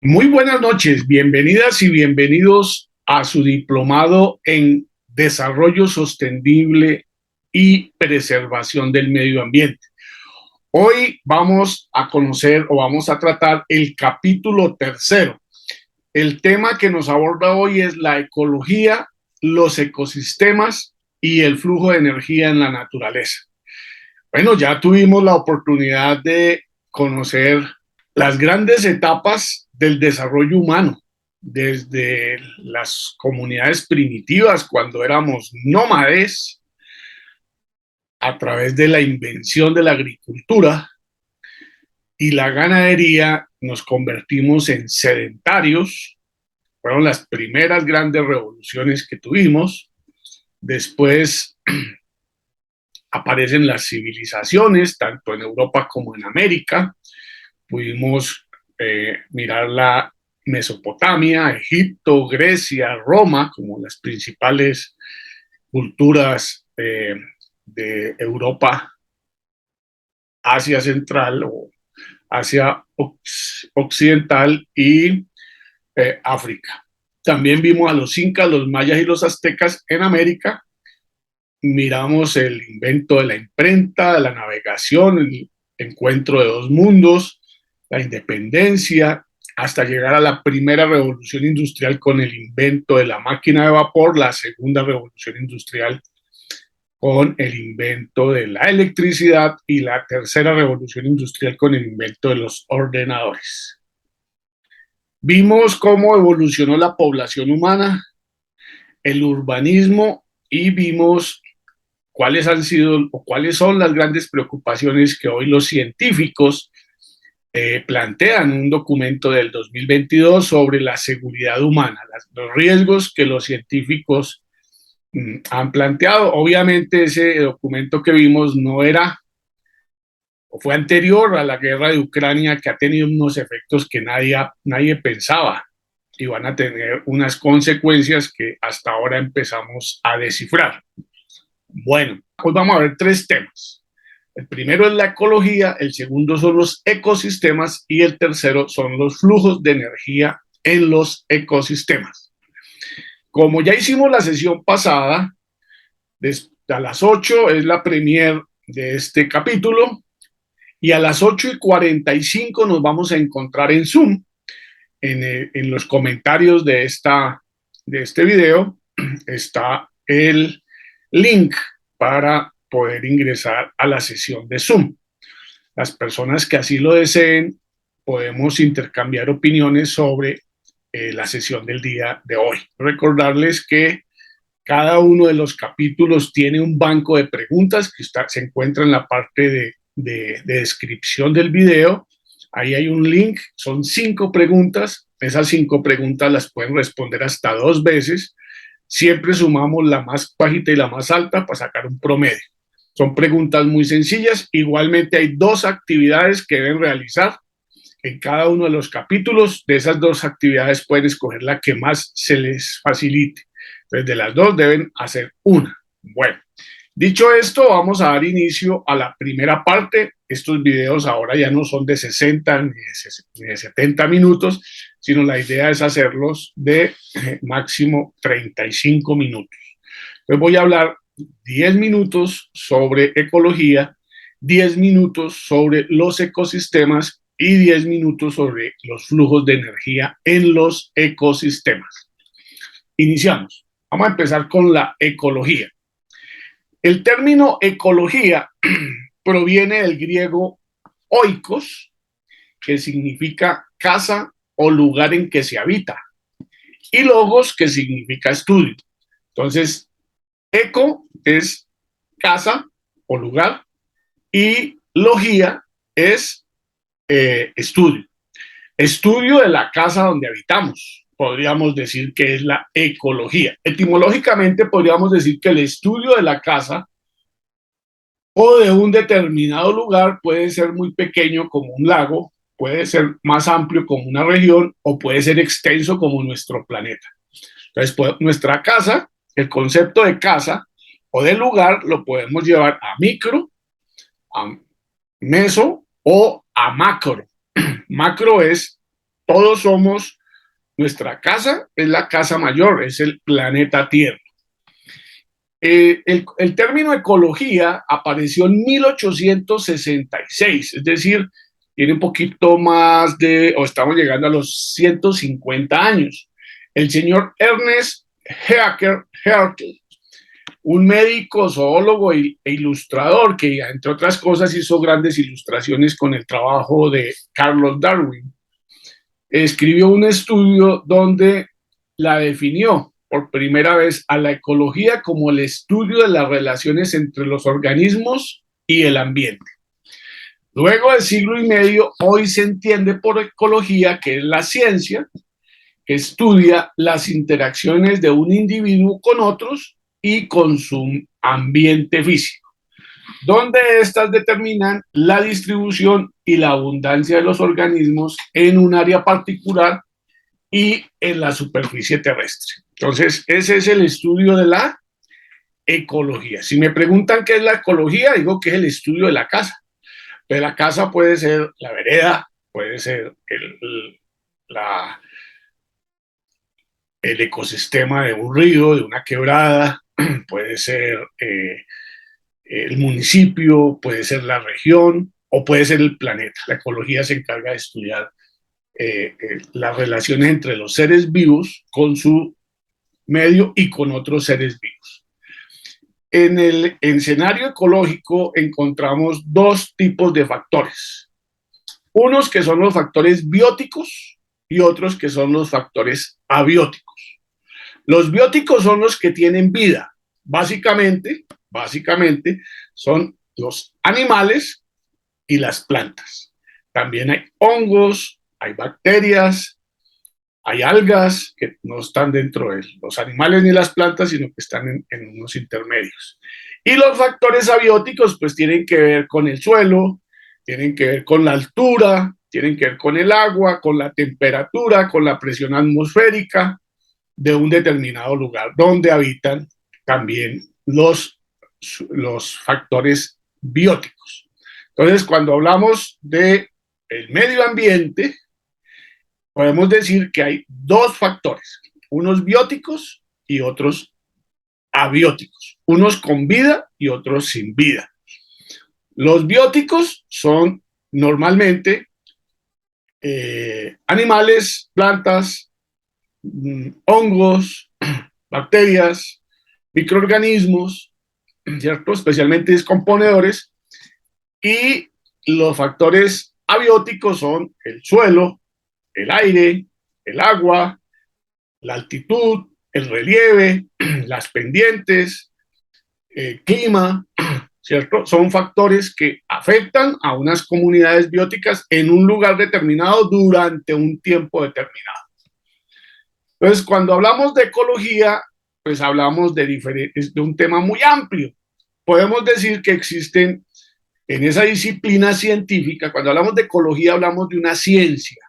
Muy buenas noches, bienvenidas y bienvenidos a su diplomado en Desarrollo Sostenible y Preservación del Medio Ambiente. Hoy vamos a conocer o vamos a tratar el capítulo tercero. El tema que nos aborda hoy es la ecología, los ecosistemas y el flujo de energía en la naturaleza. Bueno, ya tuvimos la oportunidad de conocer las grandes etapas del desarrollo humano, desde las comunidades primitivas cuando éramos nómades, a través de la invención de la agricultura y la ganadería, nos convertimos en sedentarios. Fueron las primeras grandes revoluciones que tuvimos. Después aparecen las civilizaciones, tanto en Europa como en América. Pudimos mirar la Mesopotamia, Egipto, Grecia, Roma, como las principales culturas de Europa, Asia Central o Asia Occidental y África. También vimos a los incas, los mayas y los aztecas en América. Miramos el invento de la imprenta, de la navegación, el encuentro de dos mundos, la independencia, hasta llegar a la primera revolución industrial con el invento de la máquina de vapor, la segunda revolución industrial con el invento de la electricidad y la tercera revolución industrial con el invento de los ordenadores. Vimos cómo evolucionó la población humana, el urbanismo y vimos cuáles han sido o cuáles son las grandes preocupaciones que hoy los científicos plantean en un documento del 2022 sobre la seguridad humana, los riesgos que los científicos han planteado. Obviamente ese documento que vimos no era o fue anterior a la guerra de Ucrania, que ha tenido unos efectos que nadie pensaba y van a tener unas consecuencias que hasta ahora empezamos a descifrar. Bueno, hoy vamos a ver tres temas. El primero es la ecología, el segundo son los ecosistemas y el tercero son los flujos de energía en los ecosistemas. Como ya hicimos la sesión pasada, a las 8 es la premier de este capítulo y a las 8:45 nos vamos a encontrar en Zoom, en los comentarios de este video está el link para poder ingresar a la sesión de Zoom. Las personas que así lo deseen, podemos intercambiar opiniones sobre la sesión del día de hoy. Recordarles que cada uno de los capítulos tiene un banco de preguntas que se encuentra en la parte de descripción del video. Ahí hay un link, son 5 preguntas. Esas 5 preguntas las pueden responder hasta 2 veces. Siempre sumamos la más bajita y la más alta para sacar un promedio. Son preguntas muy sencillas. Igualmente hay 2 actividades que deben realizar en cada uno de los capítulos. De esas 2 actividades pueden escoger la que más se les facilite. Entonces, de las 2 deben hacer una. Bueno, dicho esto, vamos a dar inicio a la primera parte. Estos videos ahora ya no son de 60 ni de 70 minutos, sino la idea es hacerlos de máximo 35 minutos. Entonces voy a hablar 10 minutos sobre ecología, 10 minutos sobre los ecosistemas y 10 minutos sobre los flujos de energía en los ecosistemas. Iniciamos. Vamos a empezar con la ecología. El término ecología proviene del griego oikos, que significa casa o lugar en que se habita, y logos, que significa estudio. Entonces, eco es casa o lugar y logía es estudio. Estudio de la casa donde habitamos. Podríamos decir que es la ecología. Etimológicamente podríamos decir que el estudio de la casa o de un determinado lugar puede ser muy pequeño como un lago, puede ser más amplio como una región o puede ser extenso como nuestro planeta. Entonces, nuestra casa, el concepto de casa o de lugar lo podemos llevar a micro, a meso o a macro. Macro es todos somos, nuestra casa es la casa mayor, es el planeta Tierra. El término ecología apareció en 1866, es decir, tiene un poquito más de, o estamos llegando a los 150 años. El señor Ernest Haeckel, un médico, zoólogo e ilustrador que, entre otras cosas, hizo grandes ilustraciones con el trabajo de Carlos Darwin, escribió un estudio donde la definió por primera vez a la ecología como el estudio de las relaciones entre los organismos y el ambiente. Luego de siglo y medio, hoy se entiende por ecología que es la ciencia que estudia las interacciones de un individuo con otros y con su ambiente físico, donde éstas determinan la distribución y la abundancia de los organismos en un área particular y en la superficie terrestre. Entonces, ese es el estudio de la ecología. Si me preguntan qué es la ecología, digo que es el estudio de la casa. Pero la casa puede ser la vereda, puede ser el ecosistema de un río, de una quebrada, puede ser el municipio, puede ser la región o puede ser el planeta. La ecología se encarga de estudiar las relaciones entre los seres vivos con su medio y con otros seres vivos. En el escenario ecológico encontramos dos tipos de factores. Unos que son los factores bióticos y otros que son los factores abióticos. Los bióticos son los que tienen vida. Básicamente son los animales y las plantas. También hay hongos, hay bacterias, hay algas que no están dentro de los animales ni las plantas, sino que están en unos intermedios. Y los factores abióticos pues tienen que ver con el suelo, tienen que ver con la altura, tienen que ver con el agua, con la temperatura, con la presión atmosférica de un determinado lugar donde habitan también los factores bióticos. Entonces, cuando hablamos de el medio ambiente, podemos decir que hay dos factores, unos bióticos y otros abióticos, unos con vida y otros sin vida. Los bióticos son normalmente animales, plantas, hongos, bacterias, microorganismos, ¿cierto? Especialmente descomponedores. Y los factores abióticos son el suelo, el aire, el agua, la altitud, el relieve, las pendientes, el clima, ¿cierto? Son factores que afectan a unas comunidades bióticas en un lugar determinado durante un tiempo determinado. Entonces, cuando hablamos de ecología, pues hablamos de un tema muy amplio. Podemos decir que existen en esa disciplina científica, cuando hablamos de ecología, hablamos de una ciencia.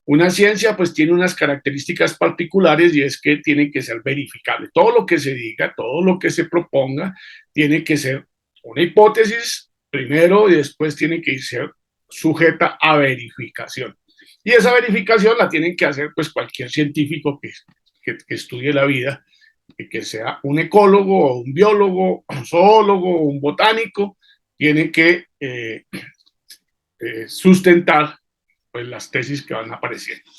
Una ciencia pues tiene unas características particulares y es que tiene que ser verificable. Todo lo que se diga, todo lo que se proponga, tiene que ser una hipótesis primero y después tiene que ser sujeta a verificación. Y esa verificación la tienen que hacer pues cualquier científico que estudie la vida, que sea un ecólogo, o un biólogo, un zoólogo, o un botánico, tiene que sustentar pues las tesis que van apareciendo.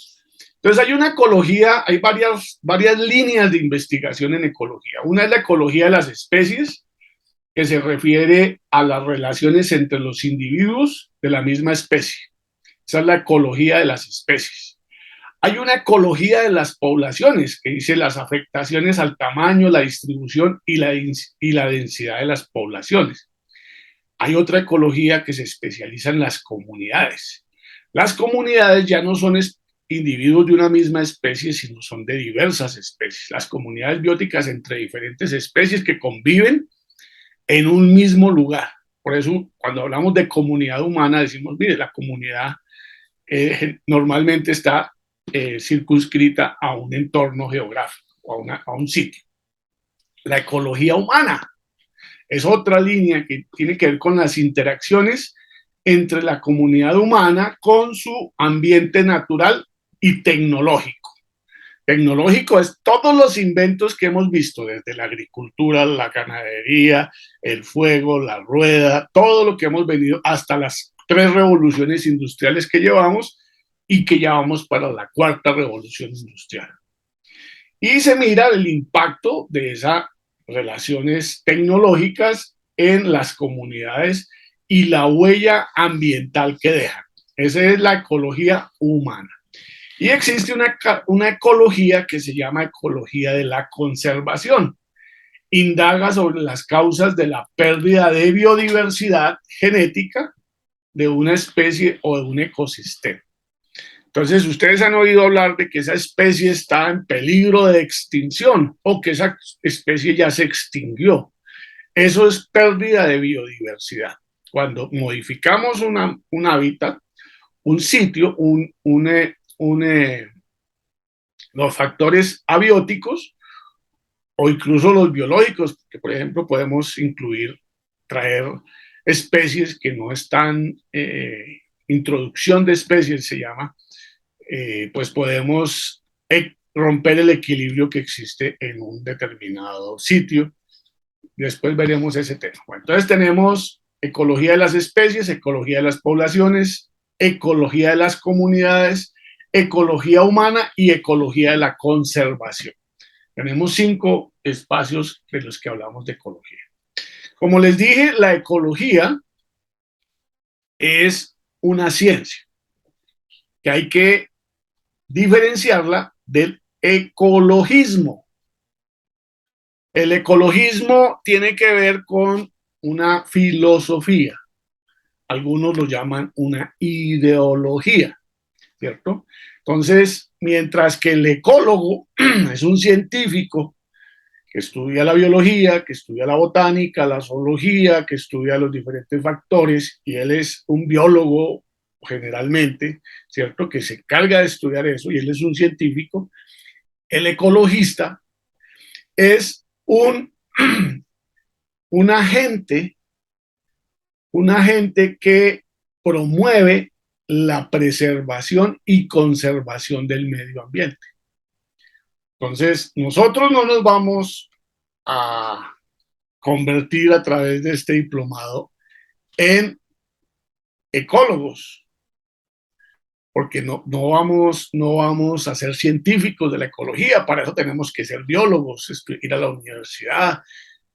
Entonces hay una ecología, hay varias líneas de investigación en ecología. Una es la ecología de las especies, que se refiere a las relaciones entre los individuos de la misma especie. Esa es la ecología de las especies. Hay una ecología de las poblaciones, que dice las afectaciones al tamaño, la distribución y la densidad de las poblaciones. Hay otra ecología que se especializa en las comunidades. Las comunidades ya no son individuos de una misma especie, sino son de diversas especies. Las comunidades bióticas entre diferentes especies que conviven en un mismo lugar. Por eso, cuando hablamos de comunidad humana, decimos, mire, la comunidad normalmente está circunscrita a un entorno geográfico, a un sitio. La ecología humana es otra línea que tiene que ver con las interacciones entre la comunidad humana con su ambiente natural y tecnológico. Tecnológico es todos los inventos que hemos visto, desde la agricultura, la ganadería, el fuego, la rueda, todo lo que hemos venido hasta las 3 revoluciones industriales que llevamos y que ya vamos para la 4ª revolución industrial. Y se mira el impacto de esas relaciones tecnológicas en las comunidades y la huella ambiental que dejan. Esa es la ecología humana. Y existe una ecología que se llama ecología de la conservación. Indaga sobre las causas de la pérdida de biodiversidad genética de una especie o de un ecosistema. Entonces, ustedes han oído hablar de que esa especie está en peligro de extinción o que esa especie ya se extinguió. Eso es pérdida de biodiversidad. Cuando modificamos un hábitat, un sitio, los factores abióticos o incluso los biológicos, que por ejemplo podemos traer especies que no están, introducción de especies se llama, pues podemos romper el equilibrio que existe en un determinado sitio. Después veremos ese tema. Bueno, entonces tenemos ecología de las especies, ecología de las poblaciones, ecología de las comunidades, ecología humana y ecología de la conservación. Tenemos 5 espacios de los que hablamos de ecología. Como les dije, la ecología es una ciencia que hay que diferenciarla del ecologismo. El ecologismo tiene que ver con una filosofía. Algunos lo llaman una ideología, ¿cierto? Entonces, mientras que el ecólogo es un científico que estudia la biología, que estudia la botánica, la zoología, que estudia los diferentes factores, y él es un biólogo generalmente, ¿cierto? Que se encarga de estudiar eso, y él es un científico. El ecologista es un agente que promueve la preservación y conservación del medio ambiente. Entonces, nosotros no nos vamos a convertir a través de este diplomado en ecólogos, porque no vamos a ser científicos de la ecología, para eso tenemos que ser biólogos, ir a la universidad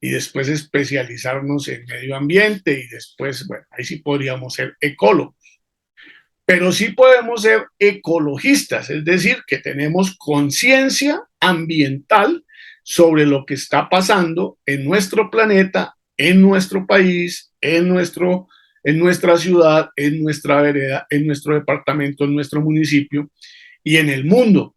y después especializarnos en medio ambiente y después, bueno, ahí sí podríamos ser ecólogos. Pero sí podemos ser ecologistas, es decir, que tenemos conciencia ambiental sobre lo que está pasando en nuestro planeta, en nuestro país, en nuestra ciudad, en nuestra vereda, en nuestro departamento, en nuestro municipio y en el mundo.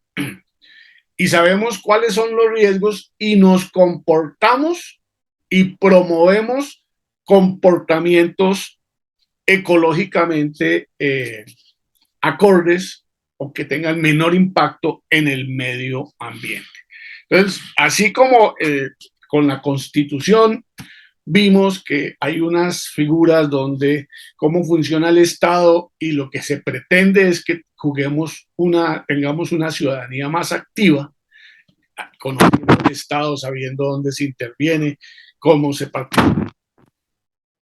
Y sabemos cuáles son los riesgos y nos comportamos y promovemos comportamientos ecológicamente acordes o que tengan menor impacto en el medio ambiente. Entonces, así como con la Constitución vimos que hay unas figuras donde cómo funciona el Estado y lo que se pretende es que tengamos una ciudadanía más activa, conociendo el Estado, sabiendo dónde se interviene, cómo se participa.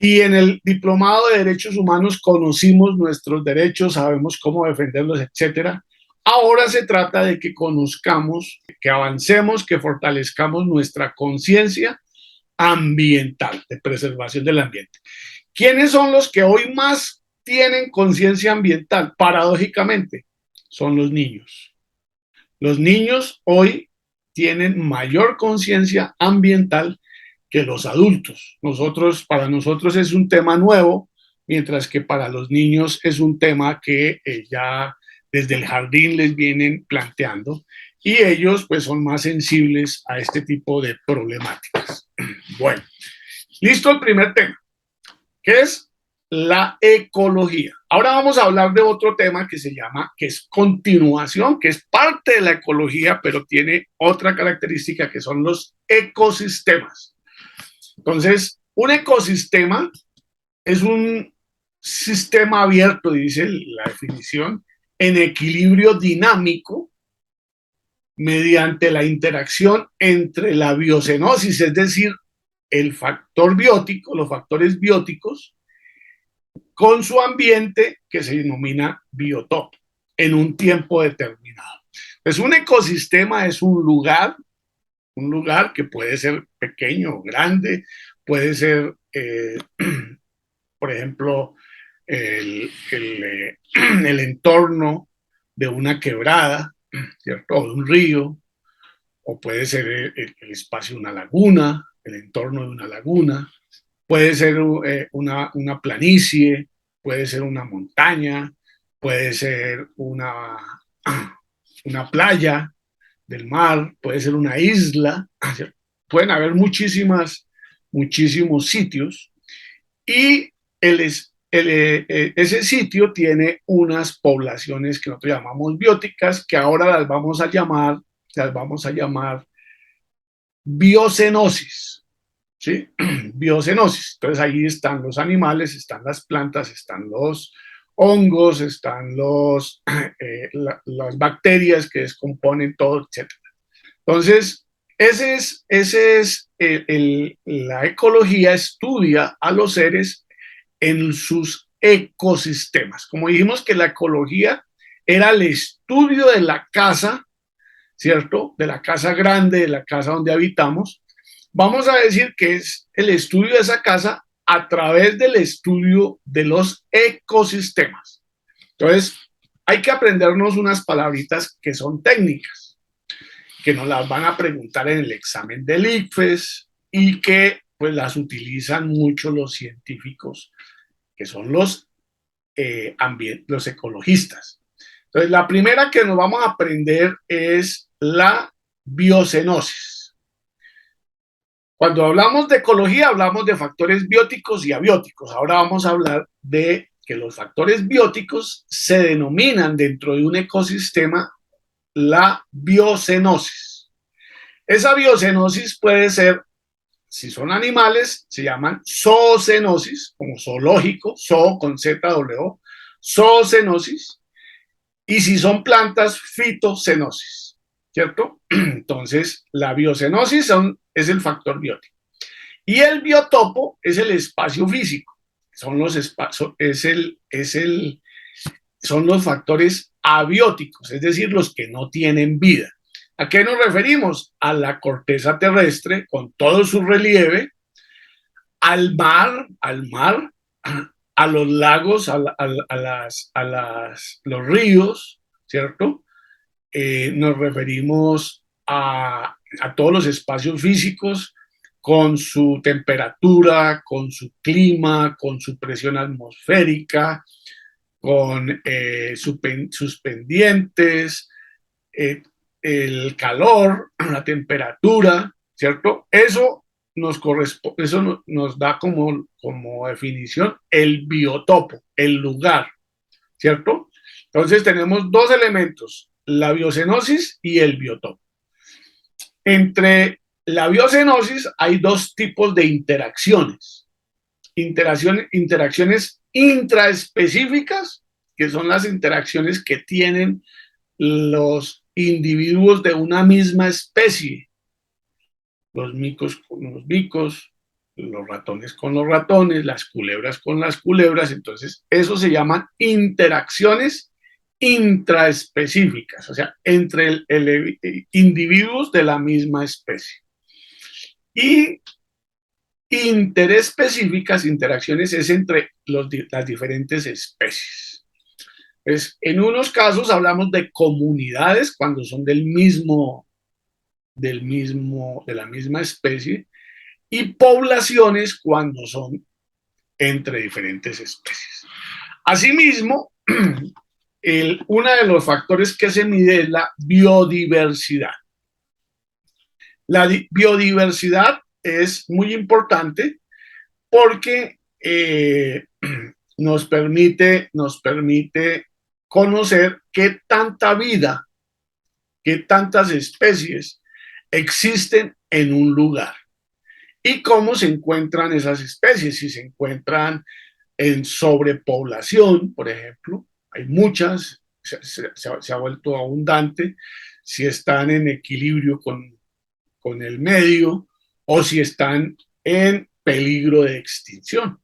Y en el diplomado de Derechos Humanos conocimos nuestros derechos, sabemos cómo defenderlos, etcétera. Ahora se trata de que conozcamos, que avancemos, que fortalezcamos nuestra conciencia ambiental, de preservación del ambiente. ¿Quiénes son los que hoy más tienen conciencia ambiental? Paradójicamente, son los niños. Los niños hoy tienen mayor conciencia ambiental que los adultos. Para nosotros es un tema nuevo, mientras que para los niños es un tema que ya desde el jardín les vienen planteando y ellos pues son más sensibles a este tipo de problemáticas. Bueno, listo el primer tema, que es la ecología. Ahora vamos a hablar de otro tema que es continuación, que es parte de la ecología, pero tiene otra característica que son los ecosistemas. Entonces, un ecosistema es un sistema abierto, dice la definición, en equilibrio dinámico mediante la interacción entre la biocenosis, es decir, el factor biótico, los factores bióticos, con su ambiente que se denomina biotopo en un tiempo determinado. Pues un ecosistema es un lugar que puede ser pequeño o grande, puede ser, por ejemplo, el entorno de una quebrada, ¿cierto? O de un río, o puede ser el espacio de una laguna, el entorno de una laguna, puede ser una planicie, puede ser una montaña, puede ser una playa del mar, puede ser una isla, pueden haber muchísimos sitios y ese sitio tiene unas poblaciones que nosotros llamamos bióticas, que ahora las vamos a llamar biocenosis, ¿sí? Biocenosis. Entonces ahí están los animales, están las plantas, están los hongos, están las bacterias que descomponen todo, etcétera. Entonces, la ecología estudia a los seres en sus ecosistemas. Como dijimos que la ecología era el estudio de la casa, ¿cierto? De la casa grande, de la casa donde habitamos. Vamos a decir que es el estudio de esa casa a través del estudio de los ecosistemas. Entonces, hay que aprendernos unas palabritas que son técnicas, que nos las van a preguntar en el examen del ICFES y que pues las utilizan mucho los científicos, que son los ecologistas. Entonces, la primera que nos vamos a aprender es la biocenosis. Cuando hablamos de ecología, hablamos de factores bióticos y abióticos. Ahora vamos a hablar de que los factores bióticos se denominan dentro de un ecosistema la biocenosis. Esa biocenosis puede ser, si son animales, se llaman zoocenosis, como zoológico, zoo con ZW, zoocenosis, y si son plantas, fitocenosis, ¿cierto? Entonces, la biocenosis es el factor biótico. Y el biotopo es el espacio físico, son los espacios, son los factores abióticos, es decir, los que no tienen vida. ¿A qué nos referimos? A la corteza terrestre con todo su relieve, al mar, a los lagos, los ríos, ¿cierto? Nos referimos a todos los espacios físicos con su temperatura, con su clima, con su presión atmosférica, con sus pendientes, el calor, la temperatura, ¿cierto? Eso nos da como definición el biotopo, el lugar, ¿cierto? Entonces tenemos dos elementos, la biocenosis y el biotopo. Entre la biocenosis hay dos tipos de interacciones. Interacciones intraespecíficas, que son las interacciones que tienen los individuos de una misma especie, los micos con los micos, los ratones con los ratones, las culebras con las culebras. Entonces, eso se llaman interacciones intraespecíficas, o sea, entre individuos de la misma especie. Y interespecíficas, interacciones, es entre las diferentes especies. Pues, en unos casos hablamos de comunidades cuando son de la misma especie, y poblaciones cuando son entre diferentes especies. Asimismo, uno de los factores que se mide es la biodiversidad. La biodiversidad es muy importante porque nos permite conocer qué tanta vida, qué tantas especies existen en un lugar y cómo se encuentran esas especies, si se encuentran en sobrepoblación, por ejemplo, hay muchas, se ha vuelto abundante, si están en equilibrio con el medio o si están en peligro de extinción.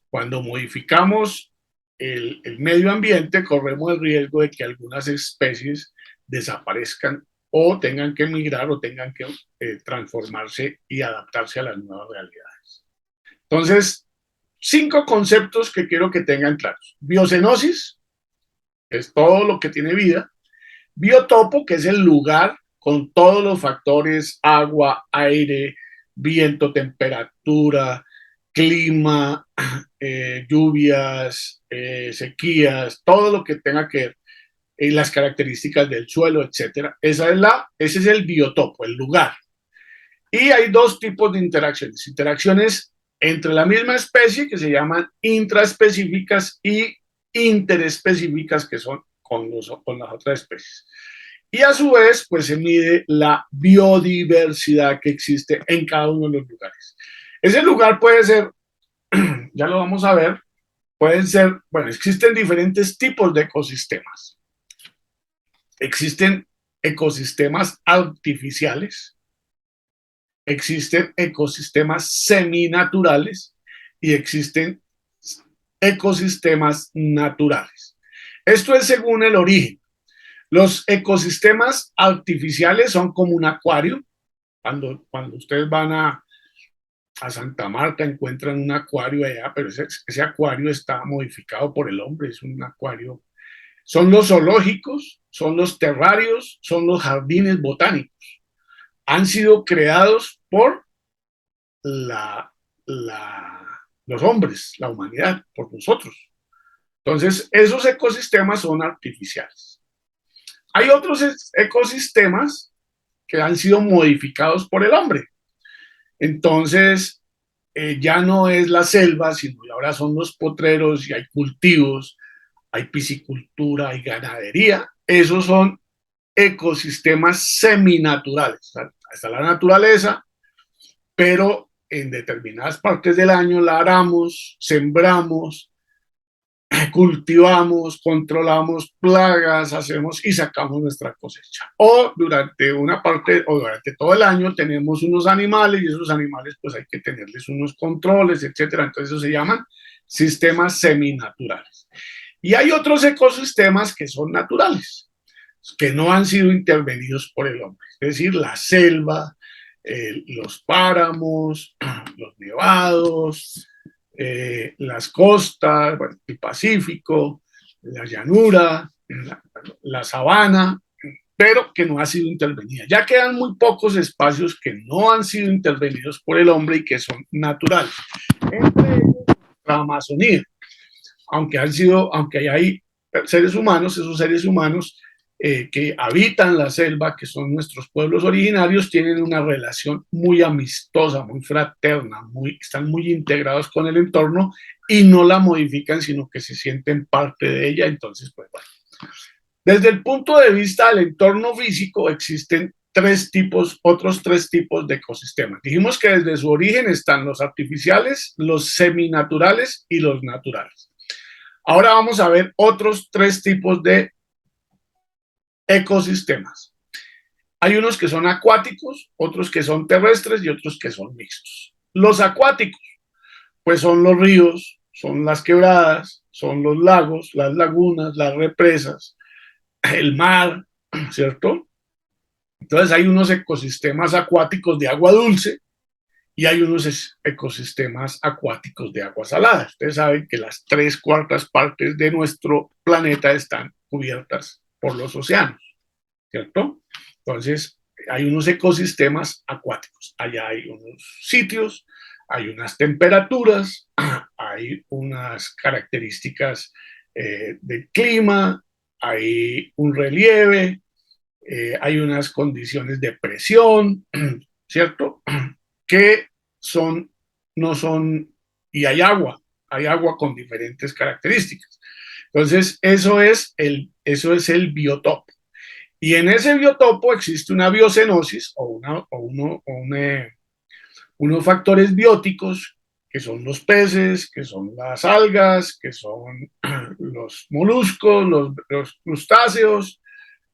Cuando modificamos el medio ambiente, corremos el riesgo de que algunas especies desaparezcan o tengan que migrar o tengan que transformarse y adaptarse a las nuevas realidades. Entonces, 5 conceptos que quiero que tengan claros. Biocenosis, es todo lo que tiene vida. Biotopo, que es el lugar con todos los factores, agua, aire, viento, temperatura, clima, lluvias, sequías, todo lo que tenga que ver, las características del suelo, etcétera. Ese es el biotopo, el lugar. Y hay 2 tipos de interacciones. Interacciones entre la misma especie, que se llaman intraespecíficas, y interespecíficas, que son con las otras especies. Y a su vez, pues se mide la biodiversidad que existe en cada uno de los lugares. Ese lugar puede ser, ya lo vamos a ver, pueden ser, bueno, existen diferentes tipos de ecosistemas. Existen ecosistemas artificiales, existen ecosistemas seminaturales y existen ecosistemas naturales. Esto es según el origen. Los ecosistemas artificiales son como un acuario. Cuando ustedes van a Santa Marta encuentran un acuario allá, pero ese acuario está modificado por el hombre, es un acuario. Son los zoológicos, son los terrarios, son los jardines botánicos. Han sido creados por la, los hombres, la humanidad, por nosotros. Entonces, esos ecosistemas son artificiales. Hay otros ecosistemas que han sido modificados por el hombre. Entonces, ya no es la selva, sino ahora son los potreros y hay cultivos, hay piscicultura, hay ganadería. Esos son ecosistemas seminaturales. Está la naturaleza, pero en determinadas partes del año la aramos, sembramos, cultivamos, controlamos plagas, hacemos y sacamos nuestra cosecha. O durante una parte o durante todo el año tenemos unos animales y esos animales pues hay que tenerles unos controles, etcétera. Entonces eso se llaman sistemas seminaturales. Y hay otros ecosistemas que son naturales, que no han sido intervenidos por el hombre, es decir, la selva, los páramos, los nevados, las costas, bueno, el Pacífico, la llanura, la sabana, pero que no ha sido intervenida. Ya quedan muy pocos espacios que no han sido intervenidos por el hombre y que son naturales. Entre ellos, la Amazonía, aunque hay seres humanos, esos seres humanos que habitan la selva, que son nuestros pueblos originarios, tienen una relación muy amistosa, muy fraterna, están muy integrados con el entorno y no la modifican, sino que se sienten parte de ella. Entonces, pues bueno. Desde el punto de vista del entorno físico, existen otros tres tipos de ecosistemas. Dijimos que desde su origen están los artificiales, los seminaturales y los naturales. Ahora vamos a ver otros 3 tipos de ecosistemas. Hay unos que son acuáticos, otros que son terrestres y otros que son mixtos. Los acuáticos, pues son los ríos, son las quebradas, son los lagos, las lagunas, las represas, el mar, ¿cierto? Entonces hay unos ecosistemas acuáticos de agua dulce y hay unos ecosistemas acuáticos de agua salada. Ustedes saben que las 3/4 partes de nuestro planeta están cubiertas por los océanos, ¿cierto? Entonces, hay unos ecosistemas acuáticos. Allá hay unos sitios, hay unas temperaturas, hay unas características del clima, hay un relieve, hay unas condiciones de presión, ¿cierto? Que no son, y hay agua con diferentes características. Entonces, eso es el biotopo. Y en ese biotopo existe una biocenosis unos factores bióticos que son los peces, que son las algas, que son los moluscos, los crustáceos,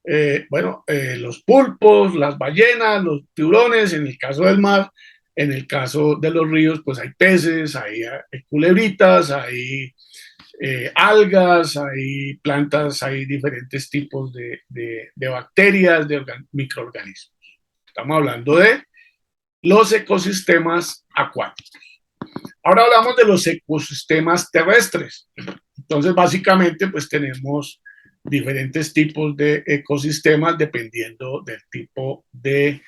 los pulpos, las ballenas, los tiburones, en el caso del mar. En el caso de los ríos, pues hay peces, hay culebritas, hay algas, hay plantas, hay diferentes tipos de bacterias, de microorganismos. Estamos hablando de los ecosistemas acuáticos. Ahora hablamos de los ecosistemas terrestres. Entonces, básicamente, pues tenemos diferentes tipos de ecosistemas dependiendo del tipo de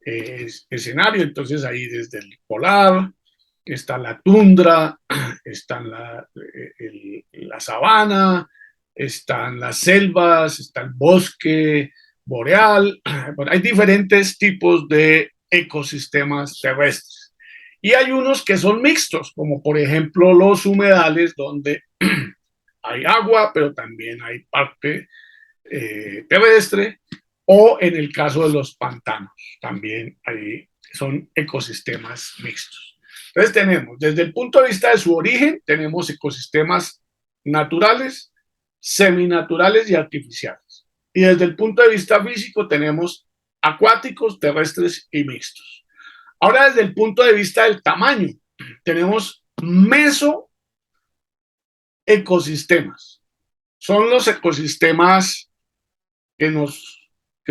escenario. Entonces, ahí desde el polar, está la tundra, está la sabana, están las selvas, está el bosque boreal. Bueno, hay diferentes tipos de ecosistemas terrestres. Y hay unos que son mixtos, como por ejemplo los humedales, donde hay agua, pero también hay parte terrestre, o en el caso de los pantanos, también hay, son ecosistemas mixtos. Entonces tenemos, desde el punto de vista de su origen, tenemos ecosistemas naturales, seminaturales y artificiales. Y desde el punto de vista físico tenemos acuáticos, terrestres y mixtos. Ahora desde el punto de vista del tamaño, tenemos mesoecosistemas. Son los ecosistemas que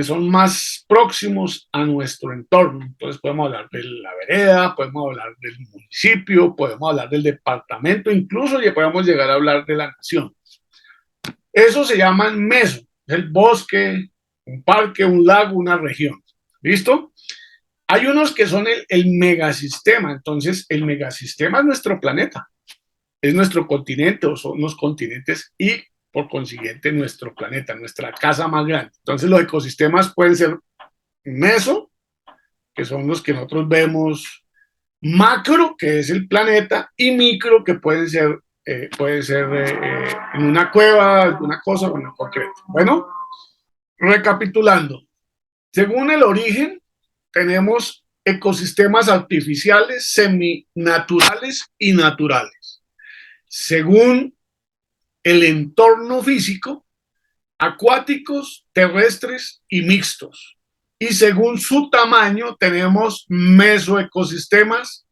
son más próximos a nuestro entorno. Entonces podemos hablar de la vereda, podemos hablar del municipio, podemos hablar del departamento, incluso ya podemos llegar a hablar de la nación. Eso se llama meso, el bosque, un parque, un lago, una región. ¿Listo? Hay unos que son el megasistema. Entonces, el megasistema es nuestro planeta, es nuestro continente o son los continentes y por consiguiente nuestro planeta, nuestra casa más grande. Entonces los ecosistemas pueden ser meso, que son los que nosotros vemos, macro, que es el planeta, y micro, que puede ser en una cueva, alguna cosa o en concreto. Bueno, recapitulando, según el origen, tenemos ecosistemas artificiales, seminaturales y naturales. Según el entorno físico, acuáticos, terrestres y mixtos. Y según su tamaño tenemos mesoecosistemas,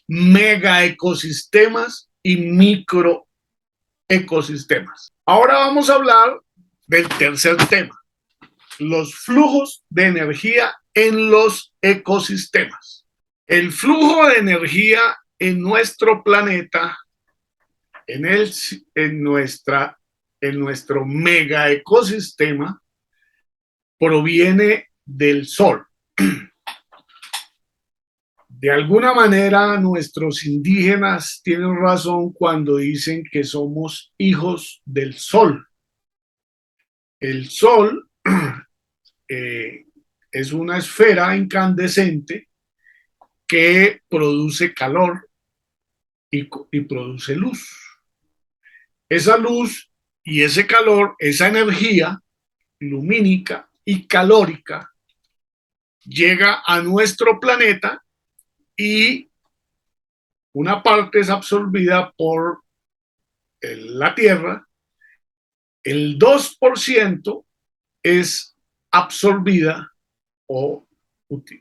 megaecosistemas y microecosistemas. Ahora vamos a hablar del tercer tema, los flujos de energía en los ecosistemas. El flujo de energía en nuestro planeta, en nuestro mega ecosistema, proviene del sol. De alguna manera, nuestros indígenas tienen razón cuando dicen que somos hijos del sol. El sol es una esfera incandescente que produce calor y produce luz. Esa luz y ese calor, esa energía lumínica y calórica llega a nuestro planeta y una parte es absorbida por la Tierra, el 2% es absorbida o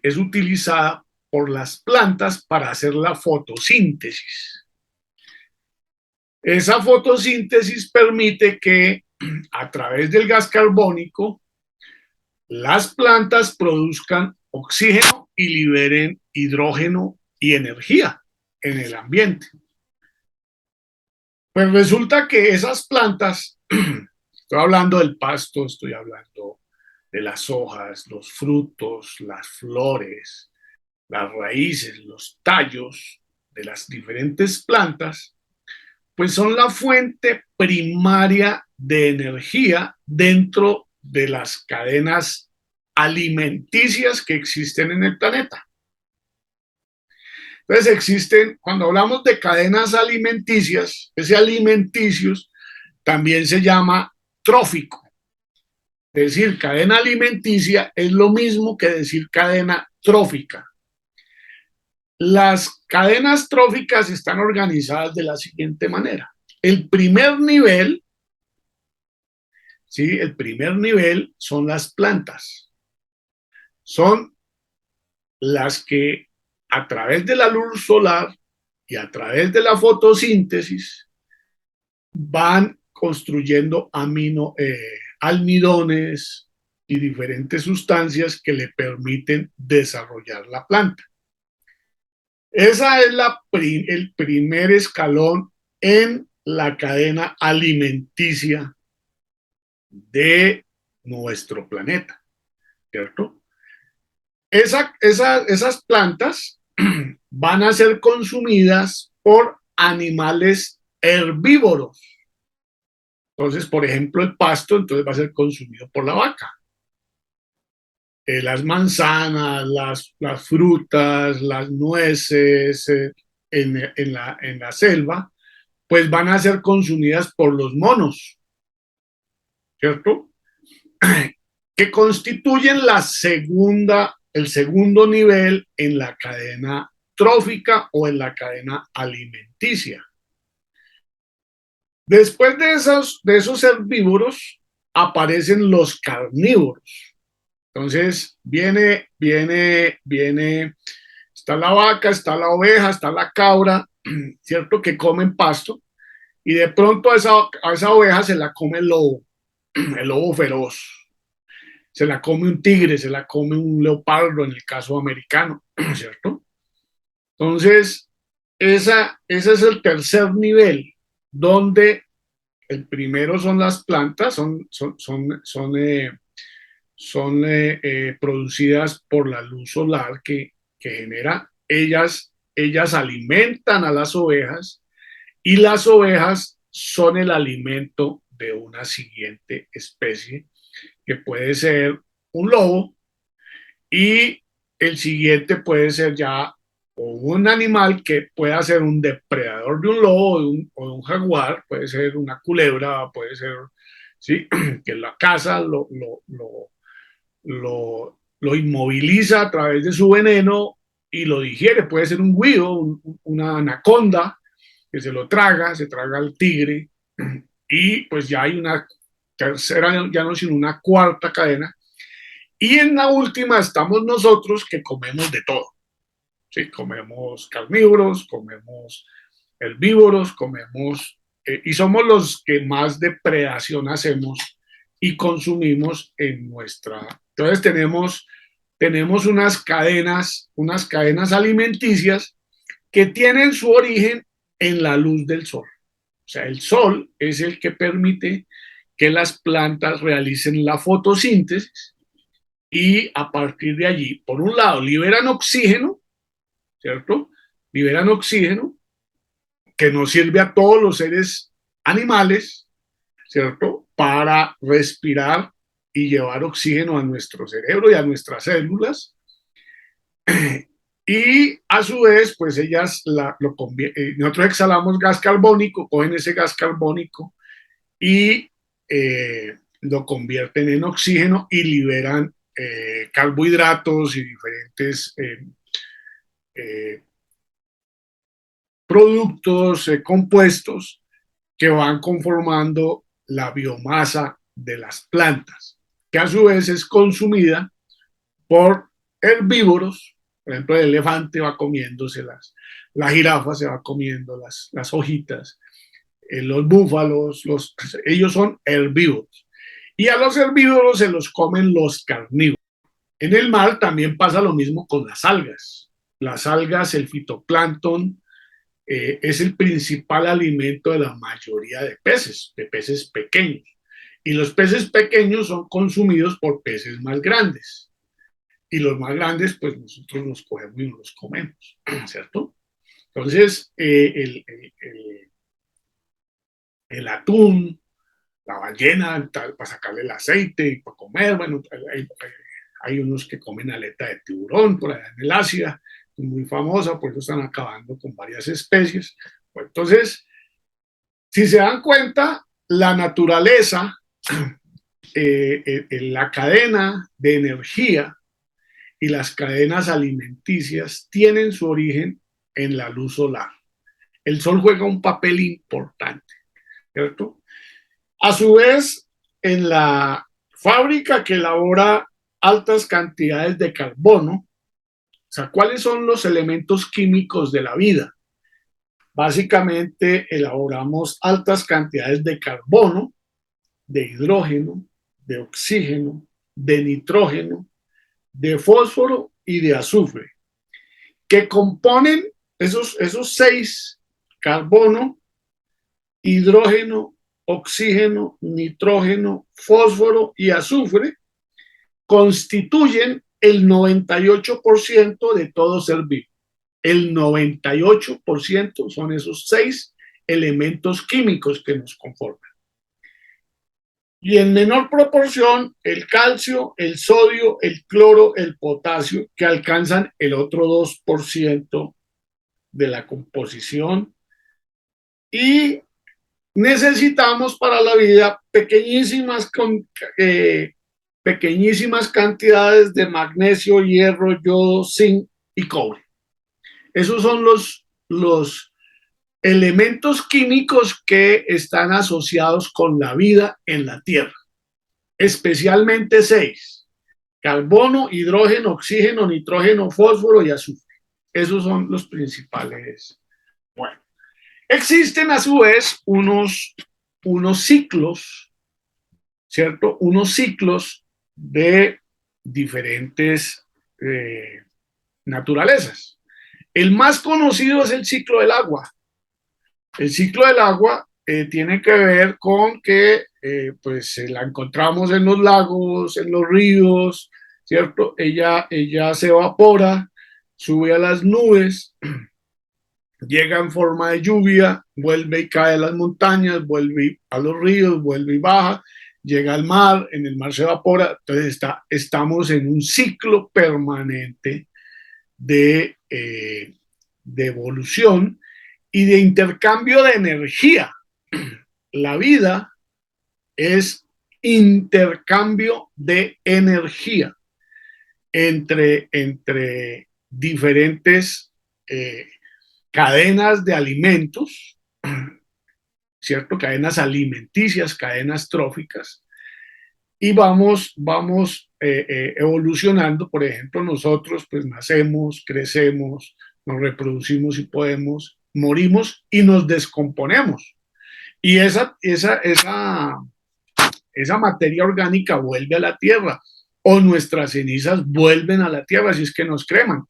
es utilizada por las plantas para hacer la fotosíntesis. Esa fotosíntesis permite que a través del gas carbónico las plantas produzcan oxígeno y liberen hidrógeno y energía en el ambiente. Pues resulta que esas plantas, estoy hablando del pasto, estoy hablando de las hojas, los frutos, las flores, las raíces, los tallos de las diferentes plantas, pues son la fuente primaria de energía dentro de las cadenas alimenticias que existen en el planeta. Entonces existen, cuando hablamos de cadenas alimenticias, ese alimenticios también se llama trófico. Decir cadena alimenticia es lo mismo que decir cadena trófica. Las cadenas tróficas están organizadas de la siguiente manera. El primer nivel, ¿sí? El primer nivel son las plantas. Son las que a través de la luz solar y a través de la fotosíntesis van construyendo almidones y diferentes sustancias que le permiten desarrollar la planta. Esa es el primer escalón en la cadena alimenticia de nuestro planeta, ¿cierto? Esas plantas van a ser consumidas por animales herbívoros. Entonces, por ejemplo, el pasto entonces va a ser consumido por la vaca. Las manzanas, las frutas, las nueces en la selva, pues van a ser consumidas por los monos, ¿cierto? Que constituyen el segundo nivel en la cadena trófica o en la cadena alimenticia. Después de esos herbívoros aparecen los carnívoros. Entonces está la vaca, está la oveja, está la cabra, ¿cierto? Que comen pasto y de pronto a esa oveja se la come el lobo feroz, se la come un tigre, se la come un leopardo en el caso americano, ¿cierto? Entonces, ese es el tercer nivel, donde el primero son las plantas, son producidas por la luz solar que genera. Ellas alimentan a las ovejas y las ovejas son el alimento de una siguiente especie que puede ser un lobo y el siguiente puede ser ya o un animal que pueda ser un depredador de un lobo o de un jaguar, puede ser una culebra, puede ser, ¿sí? Que la caza lo inmoviliza a través de su veneno y lo digiere, puede ser un guido, una anaconda que se lo traga, se traga al tigre y pues ya hay una tercera, ya no sino una cuarta cadena. Y en la última estamos nosotros que comemos de todo. ¿Sí? Comemos carnívoros, comemos herbívoros, y somos los que más depredación hacemos y consumimos en nuestra. Entonces tenemos unas cadenas alimenticias que tienen su origen en la luz del sol. O sea, el sol es el que permite que las plantas realicen la fotosíntesis y a partir de allí, por un lado, liberan oxígeno, ¿cierto? Liberan oxígeno que nos sirve a todos los seres animales, ¿cierto? Para respirar y llevar oxígeno a nuestro cerebro y a nuestras células. Y a su vez, pues nosotros exhalamos gas carbónico, cogen ese gas carbónico y lo convierten en oxígeno y liberan carbohidratos y diferentes eh, productos compuestos que van conformando la biomasa de las plantas, que a su vez es consumida por herbívoros. Por ejemplo, el elefante va comiéndose la jirafa se va comiendo las hojitas, los búfalos, ellos son herbívoros. Y a los herbívoros se los comen los carnívoros. En el mar también pasa lo mismo con las algas. Las algas, el fitoplancton, es el principal alimento de la mayoría de peces pequeños. Y los peces pequeños son consumidos por peces más grandes. Y los más grandes, pues nosotros los cogemos y nos los comemos, ¿cierto? Entonces, el atún, la ballena, para sacarle el aceite y para comer, bueno, hay unos que comen aleta de tiburón por allá en el Asia, muy famosa, por eso están acabando con varias especies. Pues, entonces, si se dan cuenta, la naturaleza, la cadena de energía y las cadenas alimenticias tienen su origen en la luz solar. El sol juega un papel importante, ¿cierto? A su vez, en la fábrica que elabora altas cantidades de carbono, o sea, ¿cuáles son los elementos químicos de la vida? Básicamente elaboramos altas cantidades de carbono, de hidrógeno, de oxígeno, de nitrógeno, de fósforo y de azufre, que componen esos seis: carbono, hidrógeno, oxígeno, nitrógeno, fósforo y azufre, constituyen el 98% de todo ser vivo. El 98% son esos seis elementos químicos que nos conforman. Y en menor proporción, el calcio, el sodio, el cloro, el potasio, que alcanzan el otro 2% de la composición. Y necesitamos para la vida pequeñísimas cantidades de magnesio, hierro, yodo, zinc y cobre. Esos son los elementos químicos que están asociados con la vida en la Tierra, especialmente seis: carbono, hidrógeno, oxígeno, nitrógeno, fósforo y azufre. Esos son los principales. Bueno, existen a su vez unos ciclos, ¿cierto? Unos ciclos de diferentes naturalezas. El más conocido es el ciclo del agua. El ciclo del agua tiene que ver con que pues la encontramos en los lagos, en los ríos, ¿cierto? Ella se evapora, sube a las nubes, llega en forma de lluvia, vuelve y cae a las montañas, vuelve a los ríos, vuelve y baja, llega al mar, en el mar se evapora. Entonces estamos en un ciclo permanente de evolución y de intercambio de energía. La vida es intercambio de energía entre diferentes cadenas de alimentos, ¿cierto? Cadenas alimenticias, cadenas tróficas, y vamos evolucionando. Por ejemplo, nosotros pues nacemos, crecemos, nos reproducimos y podemos, morimos y nos descomponemos. Y esa materia orgánica vuelve a la tierra, o nuestras cenizas vuelven a la tierra si es que nos creman.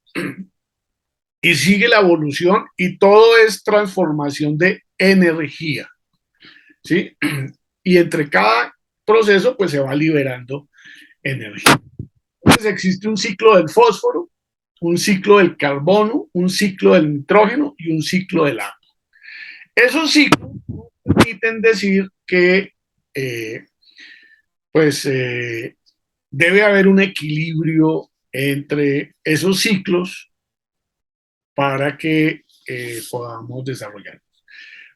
Y sigue la evolución y todo es transformación de energía, ¿sí? Y entre cada proceso pues se va liberando energía. Entonces existe un ciclo del fósforo, un ciclo del carbono, un ciclo del nitrógeno y un ciclo del agua. Esos ciclos permiten decir que debe haber un equilibrio entre esos ciclos para que podamos desarrollar.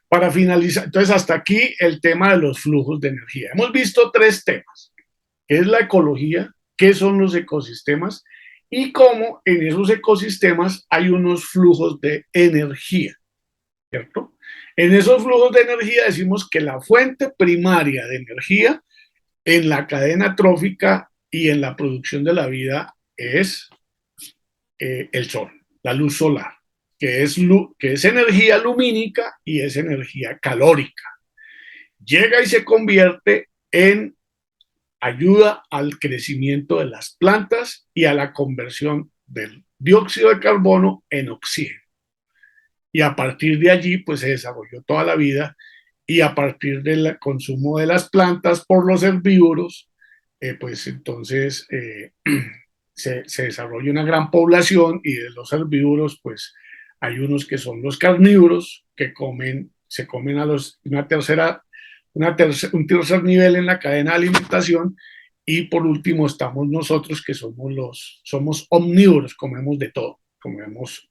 Para finalizar, entonces hasta aquí el tema de los flujos de energía. Hemos visto tres temas: qué es la ecología, qué son los ecosistemas y cómo en esos ecosistemas hay unos flujos de energía, ¿cierto? En esos flujos de energía decimos que la fuente primaria de energía en la cadena trófica y en la producción de la vida es el sol, la luz solar, que es energía lumínica y es energía calórica. Llega y se convierte en ayuda al crecimiento de las plantas y a la conversión del dióxido de carbono en oxígeno. Y a partir de allí, pues se desarrolló toda la vida, y a partir del consumo de las plantas por los herbívoros, pues entonces se desarrolla una gran población, y de los herbívoros, pues hay unos que son los carnívoros, que se comen a un tercer nivel en la cadena de alimentación, y por último estamos nosotros, que somos omnívoros, comemos de todo, comemos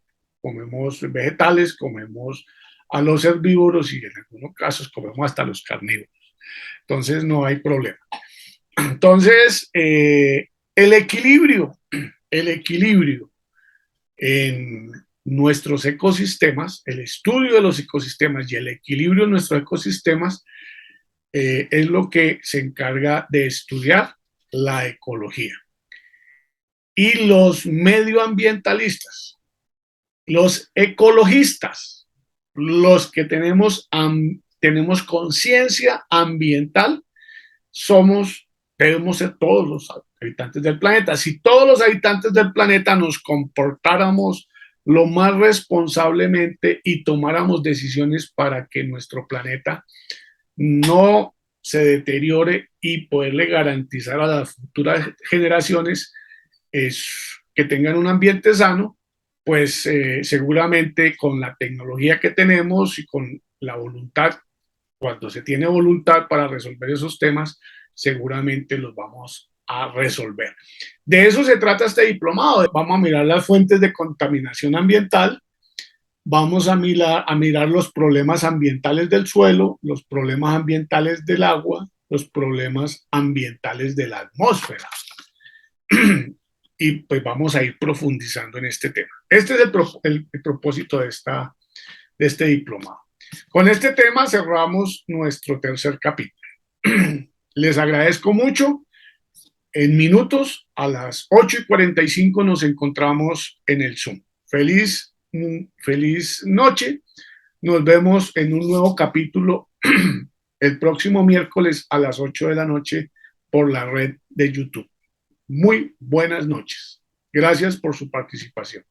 vegetales, comemos a los herbívoros y en algunos casos comemos hasta los carnívoros. Entonces no hay problema. Entonces, el equilibrio el equilibrio en nuestros ecosistemas, el estudio de los ecosistemas y el equilibrio en nuestros ecosistemas es lo que se encarga de estudiar la ecología. Y los medioambientalistas, los ecologistas, los que tenemos conciencia ambiental, debemos ser todos los habitantes del planeta. Si todos los habitantes del planeta nos comportáramos lo más responsablemente y tomáramos decisiones para que nuestro planeta no se deteriore y poderle garantizar a las futuras generaciones que tengan un ambiente sano, pues seguramente con la tecnología que tenemos y con la voluntad, cuando se tiene voluntad para resolver esos temas, seguramente los vamos a resolver. De eso se trata este diplomado. Vamos a mirar las fuentes de contaminación ambiental, vamos a mirar los problemas ambientales del suelo, los problemas ambientales del agua, los problemas ambientales de la atmósfera. Y pues vamos a ir profundizando en este tema. Este es el propósito de este diplomado. Con este tema cerramos nuestro tercer capítulo. Les agradezco mucho. En minutos, a las 8:45 nos encontramos en el Zoom. Feliz noche. Nos vemos en un nuevo capítulo el próximo miércoles a las 8 de la noche por la red de YouTube. Muy buenas noches. Gracias por su participación.